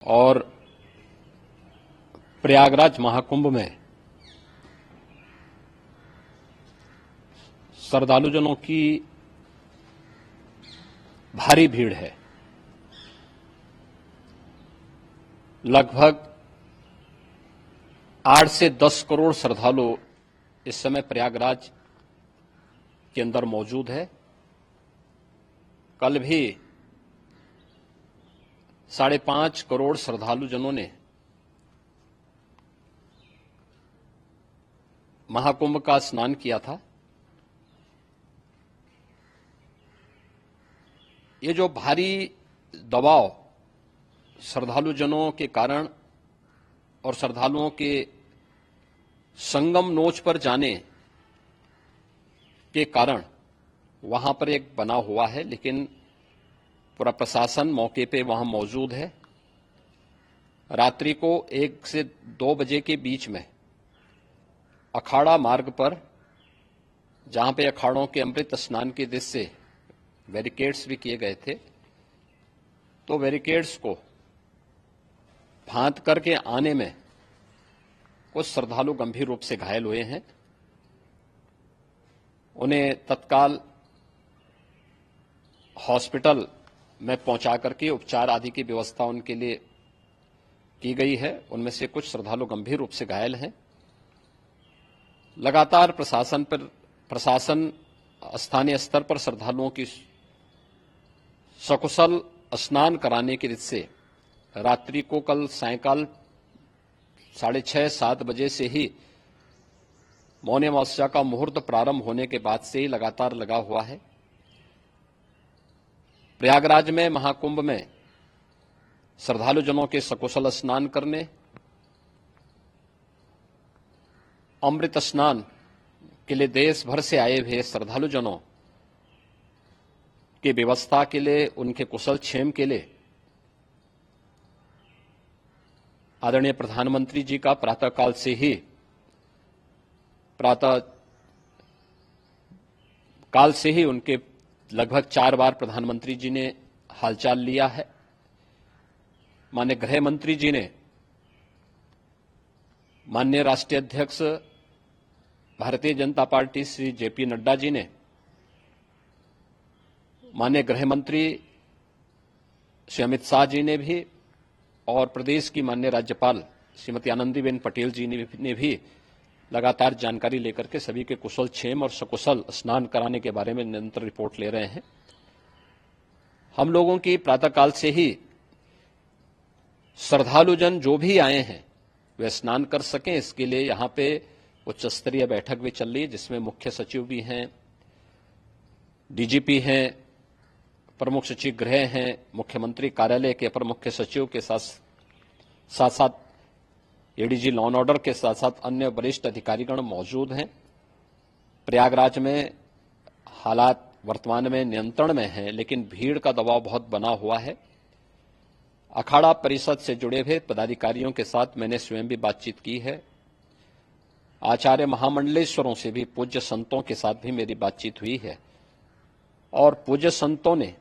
और प्रयागराज महाकुंभ में श्रद्धालुजनों की भारी भीड़ है। लगभग 8 से 10 करोड़ श्रद्धालु इस समय प्रयागराज के अंदर मौजूद है। कल भी 5.5 करोड़ श्रद्धालुजनों ने महाकुंभ का स्नान किया था। ये जो भारी दबाव श्रद्धालुजनों के कारण और श्रद्धालुओं के संगम नोच पर जाने के कारण वहां पर एक बना हुआ है, लेकिन पूरा प्रशासन मौके पे वहां मौजूद है। रात्रि को 1 से 2 बजे के बीच में अखाड़ा मार्ग पर, जहां पे अखाड़ों के अमृत स्नान के दृश्य से बैरिकेड्स भी किए गए थे, तो बैरिकेड्स को फांद करके आने में कुछ श्रद्धालु गंभीर रूप से घायल हुए हैं। उन्हें तत्काल हॉस्पिटल में पहुंचा करके उपचार आदि की व्यवस्था उनके लिए की गई है। उनमें से कुछ श्रद्धालु गंभीर रूप से घायल हैं। लगातार प्रशासन स्थानीय स्तर पर श्रद्धालुओं की सकुशल स्नान कराने के दृष्टि से रात्रि को कल सायंकाल 6:30-7 बजे से ही मौनी अमावस्या का मुहूर्त प्रारंभ होने के बाद से ही लगातार लगा हुआ है। प्रयागराज में महाकुंभ में श्रद्धालुजनों के सकुशल स्नान करने, अमृत स्नान के लिए देश भर से आए हुए श्रद्धालुजनों की व्यवस्था के लिए, उनके कुशल क्षेम के लिए आदरणीय प्रधानमंत्री जी का प्रातःकाल से ही उनके लगभग 4 बार प्रधानमंत्री जी ने हालचाल लिया है। माननीय गृह मंत्री जी ने, माननीय राष्ट्रीय अध्यक्ष भारतीय जनता पार्टी श्री जेपी नड्डा जी ने, माननीय गृह मंत्री श्री अमित शाह जी ने भी, और प्रदेश की माननीय राज्यपाल श्रीमती आनंदीबेन पटेल जी ने भी लगातार जानकारी लेकर के सभी के कुशल क्षेम और सकुशल स्नान कराने के बारे में निरंतर रिपोर्ट ले रहे हैं। हम लोगों की प्रातःकाल से ही श्रद्धालुजन जो भी आए हैं वे स्नान कर सकें, इसके लिए यहां पे उच्च स्तरीय बैठक भी चल रही है, जिसमें मुख्य सचिव भी हैं, डीजीपी हैं, प्रमुख सचिव गृह हैं, मुख्यमंत्री कार्यालय के अपर मुख्य सचिव के साथ एडीजी लॉ एंड ऑर्डर के साथ साथ अन्य वरिष्ठ अधिकारीगण मौजूद हैं। प्रयागराज में हालात वर्तमान में नियंत्रण में हैं, लेकिन भीड़ का दबाव बहुत बना हुआ है। अखाड़ा परिषद से जुड़े हुए पदाधिकारियों के साथ मैंने स्वयं भी बातचीत की है। आचार्य महामंडलेश्वरों से भी, पूज्य संतों के साथ भी मेरी बातचीत हुई है, और पूज्य संतों ने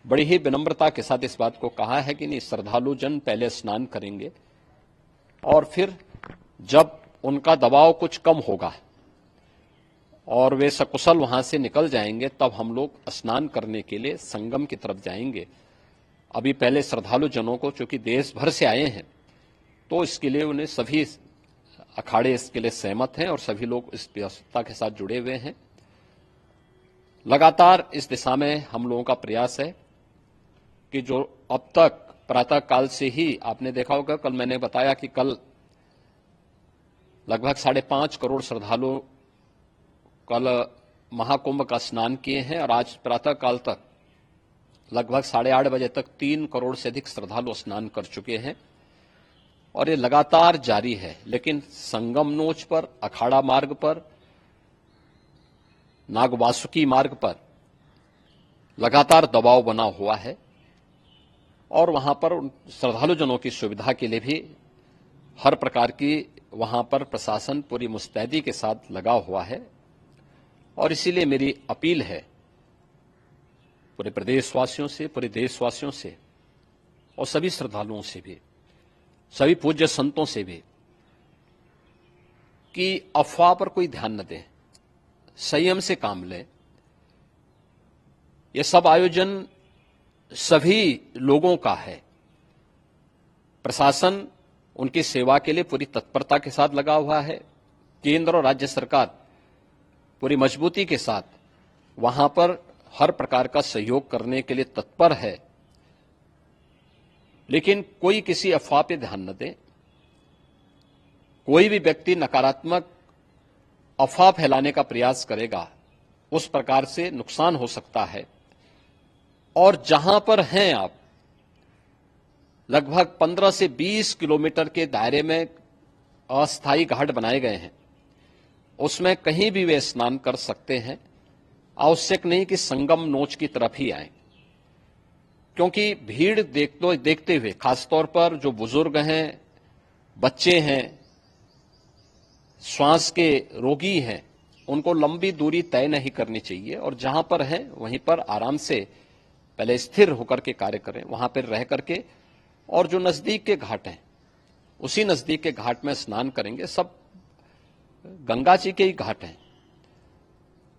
बड़ी ही विनम्रता के साथ इस बात को कहा है कि नहीं, श्रद्धालु जन पहले स्नान करेंगे और फिर जब उनका दबाव कुछ कम होगा और वे सकुशल वहां से निकल जाएंगे, तब हम लोग स्नान करने के लिए संगम की तरफ जाएंगे। अभी पहले श्रद्धालु जनों को, चूंकि देश भर से आए हैं, तो इसके लिए उन्हें सभी अखाड़े इसके लिए सहमत हैं और सभी लोग इस व्यवस्था के साथ जुड़े हुए हैं। लगातार इस दिशा में हम लोगों का प्रयास है कि जो अब तक प्रातःकाल से ही आपने देखा होगा, कल मैंने बताया कि कल लगभग 5.5 करोड़ श्रद्धालु कल महाकुंभ का स्नान किए हैं, और आज प्रातःकाल तक लगभग 8:30 बजे तक 3 करोड़ से अधिक श्रद्धालु स्नान कर चुके हैं, और ये लगातार जारी है। लेकिन संगम नोच पर, अखाड़ा मार्ग पर, नागवासुकी मार्ग पर लगातार दबाव बना हुआ है, और वहां पर श्रद्धालुजनों की सुविधा के लिए भी हर प्रकार की वहां पर प्रशासन पूरी मुस्तैदी के साथ लगा हुआ है। और इसीलिए मेरी अपील है पूरे प्रदेशवासियों से, पूरे देशवासियों से, और सभी श्रद्धालुओं से भी, सभी पूज्य संतों से भी, कि अफवाह पर कोई ध्यान न दें, संयम से काम लें। यह सब आयोजन सभी लोगों का है। प्रशासन उनकी सेवा के लिए पूरी तत्परता के साथ लगा हुआ है। केंद्र और राज्य सरकार पूरी मजबूती के साथ वहां पर हर प्रकार का सहयोग करने के लिए तत्पर है। लेकिन कोई किसी अफवाह पे ध्यान न दे। कोई भी व्यक्ति नकारात्मक अफवाह फैलाने का प्रयास करेगा, उस प्रकार से नुकसान हो सकता है। और जहां पर हैं आप, लगभग 15 से 20 किलोमीटर के दायरे में अस्थायी घाट बनाए गए हैं। उसमें कहीं भी वे स्नान कर सकते हैं। आवश्यक नहीं कि संगम नोच की तरफ ही आए, क्योंकि भीड़ देखते हुए, खासतौर पर जो बुजुर्ग हैं, बच्चे हैं, श्वास के रोगी हैं, उनको लंबी दूरी तय नहीं करनी चाहिए और जहां पर हैं वहीं पर आराम से पहले स्थिर होकर के कार्य करें, वहां पर रह करके। और जो नजदीक के घाट हैं, उसी नजदीक के घाट में स्नान करेंगे। सब गंगा जी के ही घाट हैं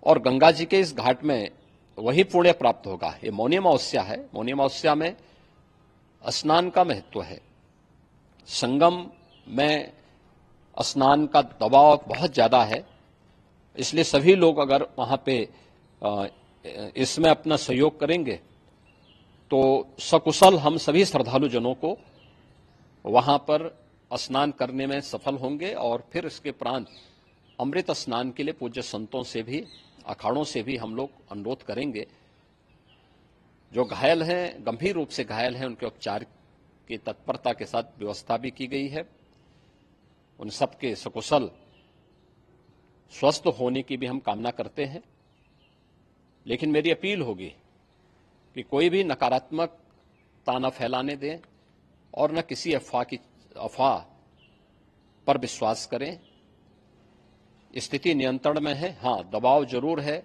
और गंगा जी के इस घाट में वही पुण्य प्राप्त होगा। ये मौनी अमावस्या है। मौनी अमावस्या में स्नान का महत्व है। संगम में स्नान का दबाव बहुत ज्यादा है, इसलिए सभी लोग अगर वहां पे इसमें अपना सहयोग करेंगे तो सकुशल हम सभी श्रद्धालु जनों को वहां पर स्नान करने में सफल होंगे। और फिर इसके उपरांत अमृत स्नान के लिए पूज्य संतों से भी, अखाड़ों से भी हम लोग अनुरोध करेंगे। जो घायल हैं, गंभीर रूप से घायल हैं, उनके उपचार की तत्परता के साथ व्यवस्था भी की गई है। उन सबके सकुशल स्वस्थ होने की भी हम कामना करते हैं। लेकिन मेरी अपील होगी कि कोई भी नकारात्मक ताना फैलाने दें और न किसी अफवाह पर विश्वास करें। स्थिति नियंत्रण में है। हाँ, दबाव जरूर है,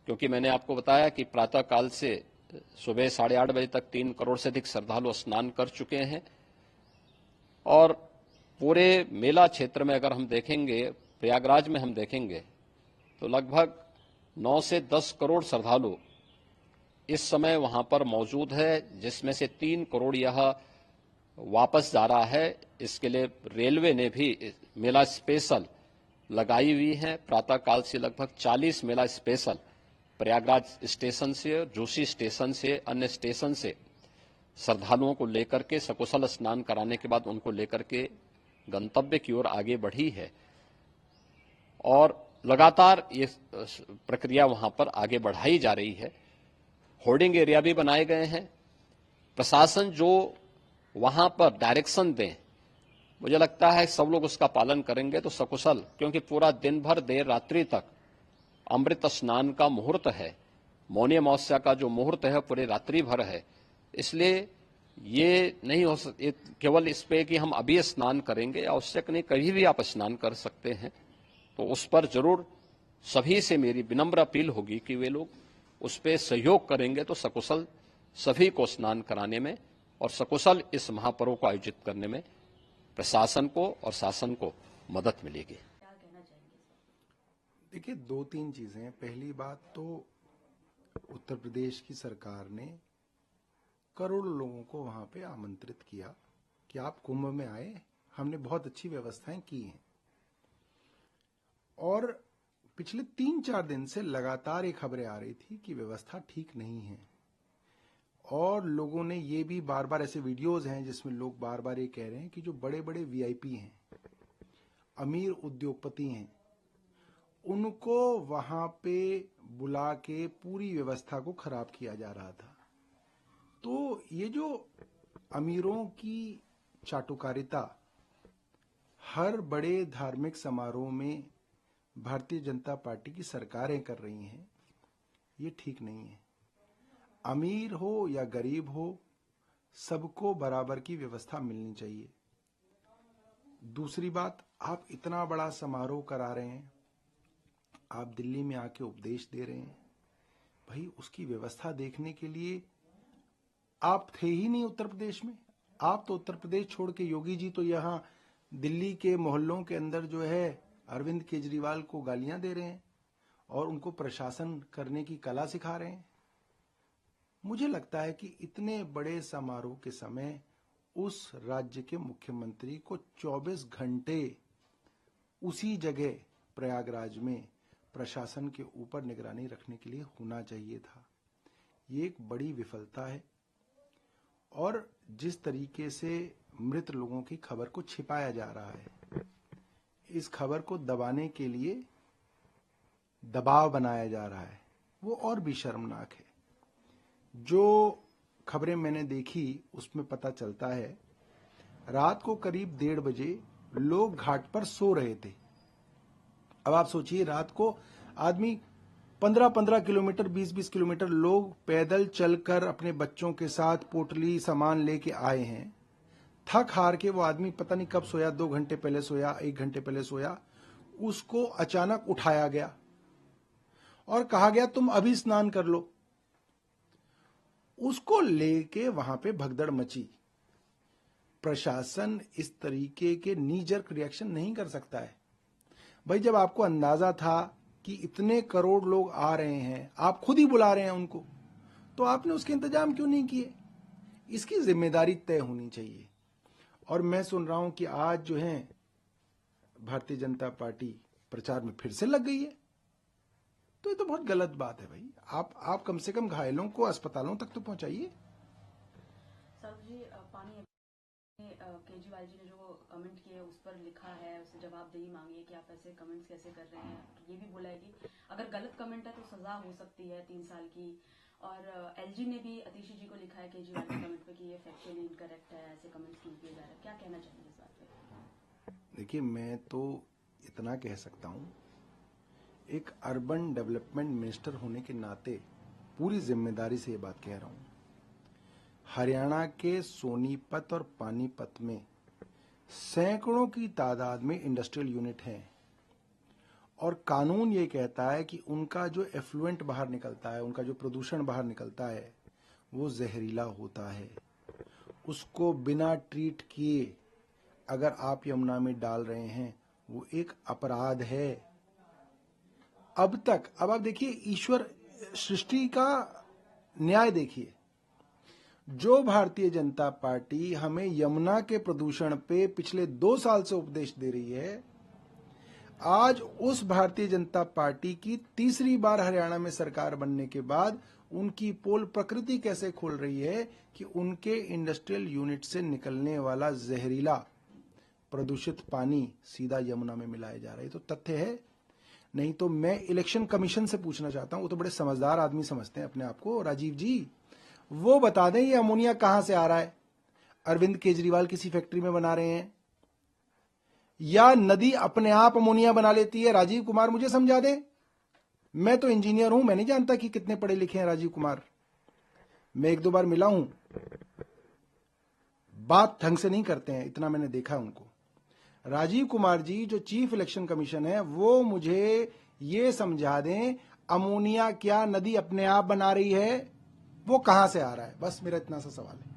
क्योंकि मैंने आपको बताया कि प्रातःकाल से सुबह 8:30 बजे तक 3 करोड़ से अधिक श्रद्धालु स्नान कर चुके हैं। और पूरे मेला क्षेत्र में अगर हम देखेंगे, प्रयागराज में हम देखेंगे, तो लगभग 9 से 10 करोड़ श्रद्धालु इस समय वहां पर मौजूद है, जिसमें से 3 करोड़ यह वापस जा रहा है। इसके लिए रेलवे ने भी मेला स्पेशल लगाई हुई है। प्रातःकाल से लगभग 40 मेला स्पेशल प्रयागराज स्टेशन से, जोशी स्टेशन से, अन्य स्टेशन से श्रद्धालुओं को लेकर के सकुशल स्नान कराने के बाद उनको लेकर के गंतव्य की ओर आगे बढ़ी है। और लगातार ये प्रक्रिया वहां पर आगे बढ़ाई जा रही है। होर्डिंग एरिया भी बनाए गए हैं। प्रशासन जो वहां पर डायरेक्शन दें, मुझे लगता है सब लोग उसका पालन करेंगे तो सकुशल, क्योंकि पूरा दिन भर देर रात्रि तक अमृत स्नान का मुहूर्त है। मौनी अमावस्या का जो मुहूर्त है पूरे रात्रि भर है। इसलिए ये नहीं हो केवल इस पे कि हम अभी स्नान करेंगे, आवश्यक नहीं, कभी भी आप स्नान कर सकते हैं। तो उस पर जरूर सभी से मेरी विनम्र अपील होगी कि वे लोग उस पर सहयोग करेंगे तो सकुशल सभी को स्नान कराने में और सकुशल इस महापर्व को आयोजित करने में प्रशासन को और शासन को मदद मिलेगी। देखिए, 2-3 चीजें। पहली बात तो उत्तर प्रदेश की सरकार ने करोड़ों लोगों को वहां पे आमंत्रित किया कि आप कुंभ में आए। हमने बहुत अच्छी व्यवस्थाएं की हैं। और पिछले 3-4 दिन से लगातार ये खबरें आ रही थी कि व्यवस्था ठीक नहीं है। और लोगों ने ये भी बार बार, ऐसे वीडियोज हैं जिसमें लोग बार बार ये कह रहे हैं कि जो बड़े बड़े वीआईपी हैं, अमीर उद्योगपति हैं, उनको वहां पे बुला के पूरी व्यवस्था को खराब किया जा रहा था। तो ये जो अमीरों की चाटुकारिता हर बड़े धार्मिक समारोह में भारतीय जनता पार्टी की सरकारें कर रही हैं, ये ठीक नहीं है। अमीर हो या गरीब हो, सबको बराबर की व्यवस्था मिलनी चाहिए। दूसरी बात, आप इतना बड़ा समारोह करा रहे हैं, आप दिल्ली में आके उपदेश दे रहे हैं, भाई उसकी व्यवस्था देखने के लिए आप थे ही नहीं उत्तर प्रदेश में। आप तो उत्तर प्रदेश छोड़ के, योगी जी तो यहाँ दिल्ली के मोहल्लों के अंदर जो है अरविंद केजरीवाल को गालियां दे रहे हैं और उनको प्रशासन करने की कला सिखा रहे हैं। मुझे लगता है कि इतने बड़े समारोह के समय उस राज्य के मुख्यमंत्री को 24 घंटे उसी जगह प्रयागराज में प्रशासन के ऊपर निगरानी रखने के लिए होना चाहिए था। ये एक बड़ी विफलता है और जिस तरीके से मृत लोगों की खबर को छिपाया जा रहा है, इस खबर को दबाने के लिए दबाव बनाया जा रहा है, वो और भी शर्मनाक है। जो खबरें मैंने देखी उसमें पता चलता है रात को करीब 1:30 बजे लोग घाट पर सो रहे थे। अब आप सोचिए, रात को आदमी 15-15 किलोमीटर, 20-20 किलोमीटर लोग पैदल चलकर अपने बच्चों के साथ पोटली सामान लेके आए हैं। थक हार के वो आदमी पता नहीं कब सोया, 2 घंटे पहले सोया, 1 घंटे पहले सोया, उसको अचानक उठाया गया और कहा गया तुम अभी स्नान कर लो। उसको लेके वहां पे भगदड़ मची। प्रशासन इस तरीके के नी जर्क रिएक्शन नहीं कर सकता है। भाई, जब आपको अंदाजा था कि इतने करोड़ लोग आ रहे हैं, आप खुद ही बुला रहे हैं उनको, तो आपने उसके इंतजाम क्यों नहीं किए? इसकी जिम्मेदारी तय होनी चाहिए। और मैं सुन रहा हूं कि आज जो है भारतीय जनता पार्टी प्रचार में फिर से लग गई है, तो ये तो बहुत गलत बात है भाई। आप कम से कम घायलों को अस्पतालों तक तो पहुंचाइए। सर जी, पानी केजरीवाल जी ने जो कमेंट किए उस पर लिखा है, उसे जवाबदेही मांगी है कि आप ऐसे कमेंट्स कैसे कर रहे हैं। ये भी बोला है कि अगर गलत कमेंट है तो सजा हो सकती है 3 साल की। और एलजी ने भी अतिशी जी को लिखा है केजरीवाल के कमेंट पे कि ये फैक्चुअली इनकरेक्ट है, ऐसे कमेंट्स क्यों किए जा रहे हैं। क्या कहना चाहिए इस बात पे? देखिए, मैं तो इतना कह सकता हूं, एक अर्बन डेवलपमेंट मिनिस्टर होने के नाते पूरी जिम्मेदारी से ये बात कह रहा हूं। हरियाणा के सोनीपत और पानीपत में सैकड़ों की तादाद में इंडस्ट्रियल यूनिट हैं और कानून ये कहता है कि उनका जो एफ्लुएंट बाहर निकलता है, उनका जो प्रदूषण बाहर निकलता है, वो जहरीला होता है। उसको बिना ट्रीट किए अगर आप यमुना में डाल रहे हैं, वो एक अपराध है। अब आप देखिए, ईश्वर सृष्टि का न्याय देखिए। जो भारतीय जनता पार्टी हमें यमुना के प्रदूषण पे पिछले 2 साल से उपदेश दे रही है, आज उस भारतीय जनता पार्टी की तीसरी बार हरियाणा में सरकार बनने के बाद उनकी पोल प्रकृति कैसे खोल रही है कि उनके इंडस्ट्रियल यूनिट से निकलने वाला जहरीला प्रदूषित पानी सीधा यमुना में मिलाया जा रहा है। तो तथ्य है। नहीं तो मैं इलेक्शन कमीशन से पूछना चाहता हूं, वो तो बड़े समझदार आदमी समझते हैं अपने आप को, राजीव जी, वो बता दें ये अमोनिया कहां से आ रहा है। अरविंद केजरीवाल किसी फैक्ट्री में बना रहे हैं या नदी अपने आप अमोनिया बना लेती है? राजीव कुमार मुझे समझा दें। मैं तो इंजीनियर हूं, मैं नहीं जानता कि कितने पढ़े लिखे हैं राजीव कुमार। मैं 1-2 बार मिला हूं, बात ढंग से नहीं करते हैं, इतना मैंने देखा उनको। राजीव कुमार जी जो चीफ इलेक्शन कमीशन है, वो मुझे ये समझा दें अमोनिया क्या नदी अपने आप बना रही है, वो कहां से आ रहा है? बस मेरा इतना सा सवाल है।